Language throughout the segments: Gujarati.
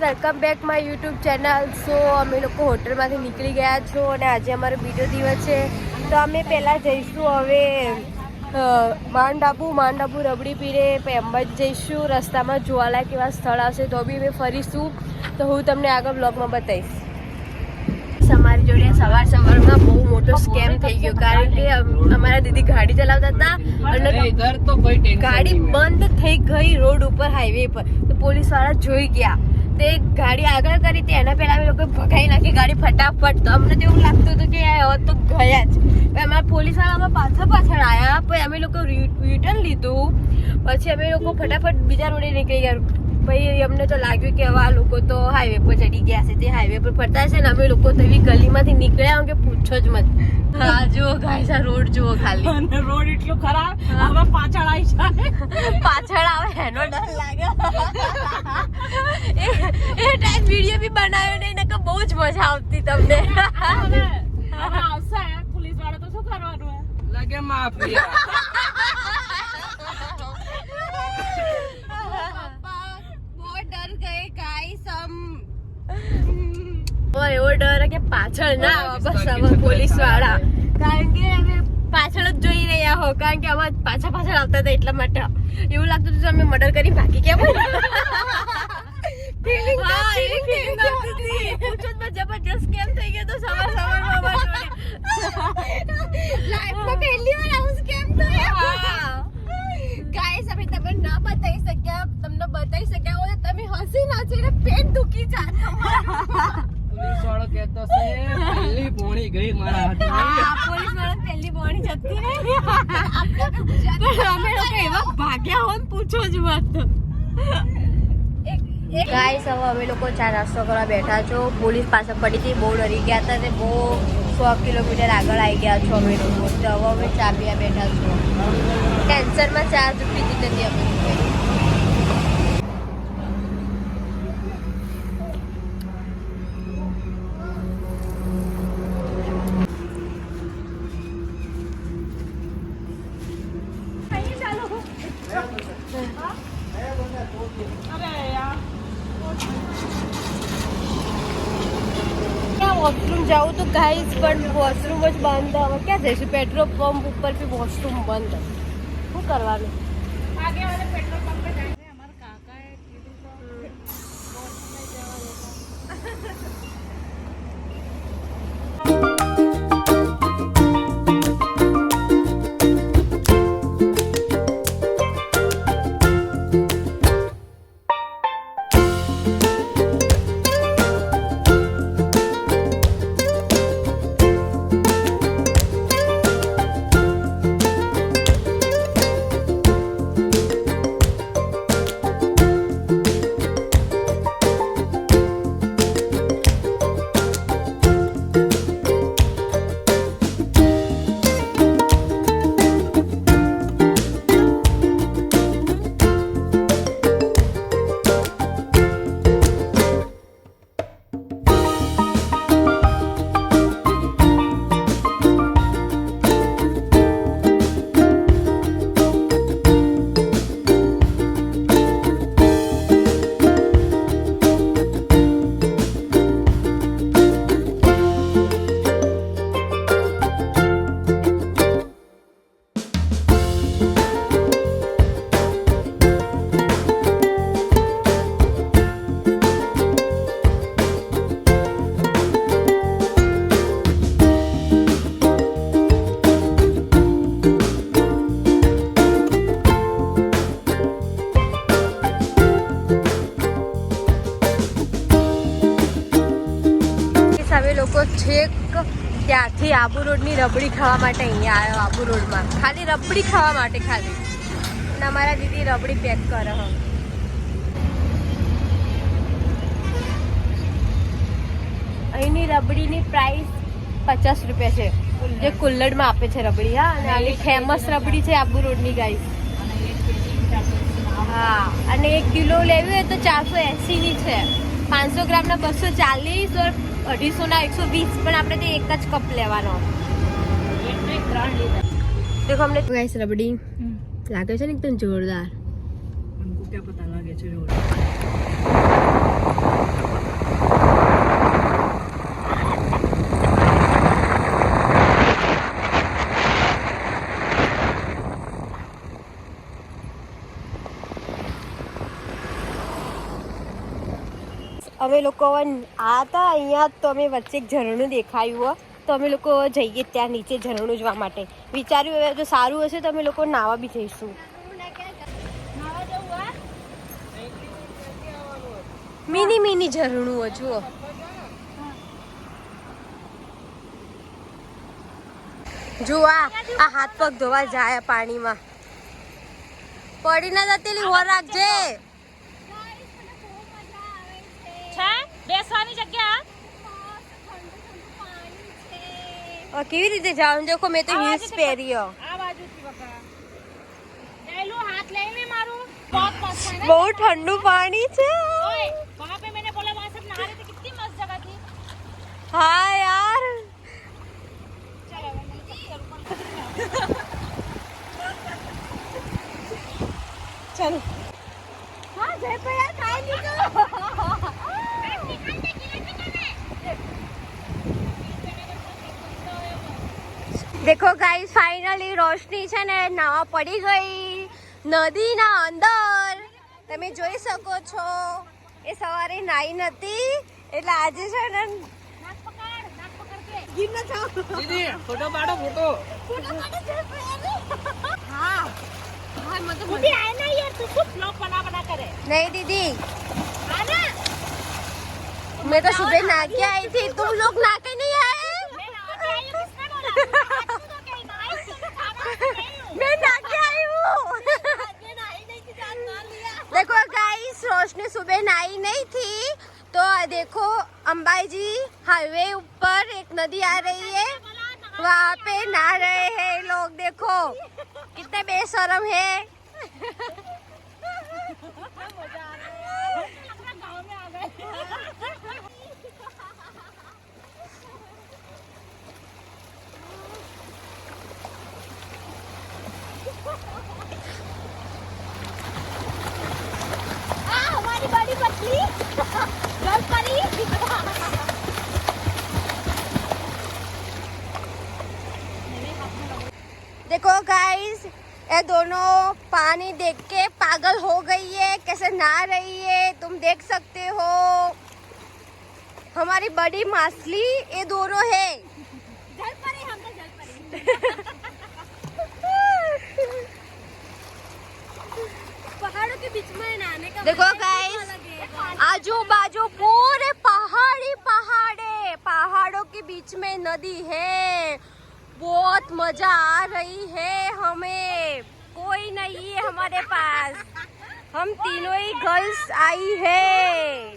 Welcome back my YouTube channel. So અમે લોકો હોટલમાંથી નીકળી ગયા છો અને આજે અમારો બીજો દિવસ છે. તો અમે પહેલાં જઈશું હવે માઉન્ટ આબુ રબડી પીરે, પછી અંબાજી જઈશું. રસ્તામાં જોવાલાયક એવા સ્થળ આવશે તો બી અમે ફરીશું. તો હું તમને આગળ બ્લોગમાં બતાવીશ. અમારી જોડે સવારમાં બહુ મોટો સ્કેમ થઈ ગયો, કારણ કે અમારા દીદી ગાડી ચલાવતા હતા અને ગાડી બંધ થઈ ગઈ રોડ ઉપર, હાઈવે પર. તો પોલીસ વાળા જોઈ ગયા, તે ગાડી આગળ કરી હતી. એના પહેલા અમે લોકો ભગાઈ નાખી ગાડી ફટાફટ. તો અમને તો એવું લાગતું હતું કે હવે તો ગયા જ. અમારા પોલીસ વાળામાં પાછળ આવ્યા, પછી અમે લોકો રિટર્ન લીધું. પછી અમે લોકો ફટાફટ બીજા રોડે નીકળી ગયા. પછી અમને તો લાગ્યું કે હવે આ લોકો તો હાઈવે પર ચડી ગયા છે, તે હાઈવે પર ફરતા છે ને અમે લોકો તો એવી ગલીમાંથી નીકળ્યા કે પૂછો જ મત. હા જુઓ ગાઈસ, આ રોડ જુઓ ખાલી, રોડ એટલો ખરાબ. હવે પાછળ આવી જાય, પાછળ આવે એનો ડર લાગે. એ ટાઈમ વિડીયો બી બનાવ્યો નહીં, નકર બહુ જ મજા આવતી તમને. આવશે પોલીસ વાળા તો શું કરવાનું લાગે માફિયા. એવો ડર કે પાછળ ના આવે બસ હવે પોલીસ વાળા, કારણ કે અમે પાછળ જ જોઈ રહ્યા હો, કારણ કે અમે પાછળ આવતા હતા. એટલા માટે એવું લાગતું હતું અમે મર્ડર કરી ભાગી કેમ. જબરજસ્ત કેમ થઈ ગયો તો સવારમાં પહેલી વાર આવું સ્કેમ થયો. ગાઈસ અમે તમને ના બતાવી શક્યા, તમને બતાવી શક્યા હોય તમે હસી ના છે, પેટ દુખી જાય. પોલીસ વાળો કહેતો છે પહેલી પોણી ગઈ મારા હાથમાં. પોલીસ વાળો પહેલી પોણી જતી રહી. અમે લોકો એવા ભાગ્યા હોય પૂછો જ મત. ગાઈસ હવે અમે લોકો ચા નાસ્તો કરવા બેઠા છો. પોલીસ પાસે પડી હતી, બહુ ડરી ગયા હતા. તે બહુ 100 કિલોમીટર આગળ આવી ગયા છો અમે લોકો. તો હવે અમે ચા પીવા બેઠા છો. કેન્સરમાં ચા જ પીધી નથી અમે લોકો. વોશરૂમ જાઉં તો ગાઈસ, પણ વોશરૂમ જ બંધ. હવે ક્યાં જઈશું? પેટ્રોલ પંપ ઉપર બી વોશરૂમ બંધ. શું કરવાનું? આગે વાળે પેટ્રોલ પંપ पे જાય છે. અમારા કાકાએ કીધું તો છેક ત્યાંથી આબુ રોડની રબડી ખાવા માટે અહીંયા આવ્યો. આબુ રોડમાં ખાલી રબડી ખાવા માટે ખાલી. અને અમારા દીદી રબડી પેક કરે. અહીંની રબડીની પ્રાઇસ 50 રૂપિયા છે, જે કુલ્લડમાં આપે છે રબડી. હા, અને આની ફેમસ રબડી છે આબુ રોડની ગાઈસ. હા, અને 1 કિલો લેવી હોય તો 480ની છે. 500 ગ્રામના 240 और 250 ના 120. પણ આપણે તે એક જ કપ લેવાનો. देखो हमने गाइस रबड़ी लागे છે ને એકદમ જોરદાર. हमको क्या पता लगे અમે લોકો આ હતા અહીંયા તો અમે વચ્ચે એક ઝરણું દેખાયું હો તો અમે લોકો જઈએ ત્યાં નીચે ઝરણું જોવા માટે વિચાર્યું હવે જો સારું હશે તો અમે લોકો નાવા બી જઈશું મિની મિની ઝરણું હો જુઓ જુઓ આ હાથ પગ ધોવા જાય પાણીમાં પડી ના જતી હો રાખજે બેસવાની જગ્યા કેવી રીતે જાઉં દેખો મેં તો હીલ્સ પહેરી હો આ બાજુથી બકા જયલું હાથ લઈને મારું बहुत मस्त है ना બહુ ઠંડુ પાણી છે ओए वहां पे मैंने बोला वहां सब नहा रहे थे कितनी मस्त जगह थी હા યાર चल हां जय पे यार काय निकलो देखो गाइस फाइनली रोशनी છે ને નાવા પડી ગઈ નદીના અંદર તમે જોઈ શકો છો એ સવારે નાઈ નથી એટલે આજે છે ને नाक पकड़ के ગીર ન જાઓ દીદી ફોટો પાડો ફોટો હા હા મતલબ खुदी आए ना यार तू खुद ब्लॉग बना करे नहीं दीदी आना मैं तो सुबह नहा के आई थी तुम लोग नहा के नहीं आए मैं नहा के आई हूं किसने बोला आज तू तो कहीं नहाई तू तो खाना नहीं हूं मैं नहा के आई हूँ मैं नहाई नहीं थी जान मान लिया देखो गाइस रोशनी सुबह नहाई नहीं थी तो देखो अंबाजी हाईवे ऊपर एक नदी आ रही है वहाँ पे नहा रहे हैं लोग देखो कितने बेशरम है मजा आ रहा है अपना गांव में आ गए हमारी बड़ी पतली जल परी देखो गाइस ये दोनों पानी देख के पागल हो गई है कैसे नहा रही है तुम देख सकते हो हमारी बड़ी मछली ये दोनों है जल परी हम तो जल परी पहाड़ों के बीच में नहाने का देखो गाइस आजू बाजू पूरे पहाड़ी पहाड़े पहाड़ों के बीच में नदी है बहुत मजा आ रही है हमें कोई नहीं है हमारे पास हम तीनों ही गर्ल्स आई है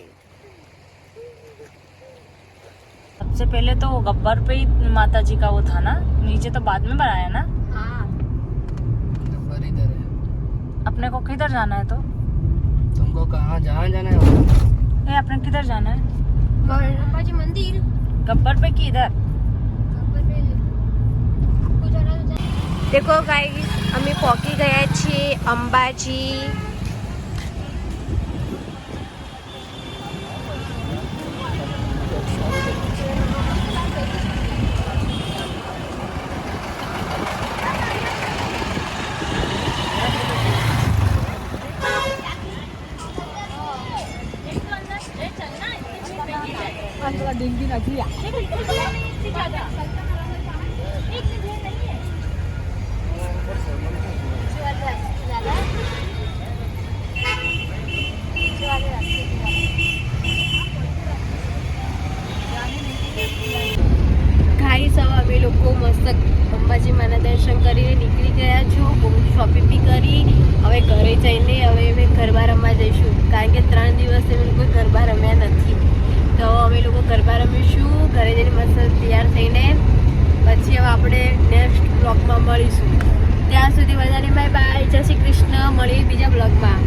सबसे पहले तो गब्बर पे ही माता जी का वो था ना नीचे तो बाद में बनाया ना गब्बर इधर है अपने को किधर जाना है तो तुमको कहाँ जहाँ जाना है ये अपने किधर जाना है अंबाजी मंदिर गब्बर पे की इधर देखो गाइस અમે પહોંચી ગયા છીએ અંબાજી ગાઈસ હવે અમે લોકો મસ્ત અંબાજી માના દર્શન કરીને નીકળી ગયા છો બહુ શોપિંગ બી કરી હવે ઘરે જઈને હવે અમે ગરબા રમવા જઈશું કારણ કે 3 દિવસ અમે લોકો ગરબા રમ્યા નથી તો અમે લોકો ગરબા રમીશું ઘરે જઈને મસ્ત તૈયાર થઈને પછી હવે આપણે નેક્સ્ટ બ્લોગમાં મળીશું ત્યાં સુધી બધાને બાય બાય જય શ્રી કૃષ્ણ મળીએ બીજા બ્લોગમાં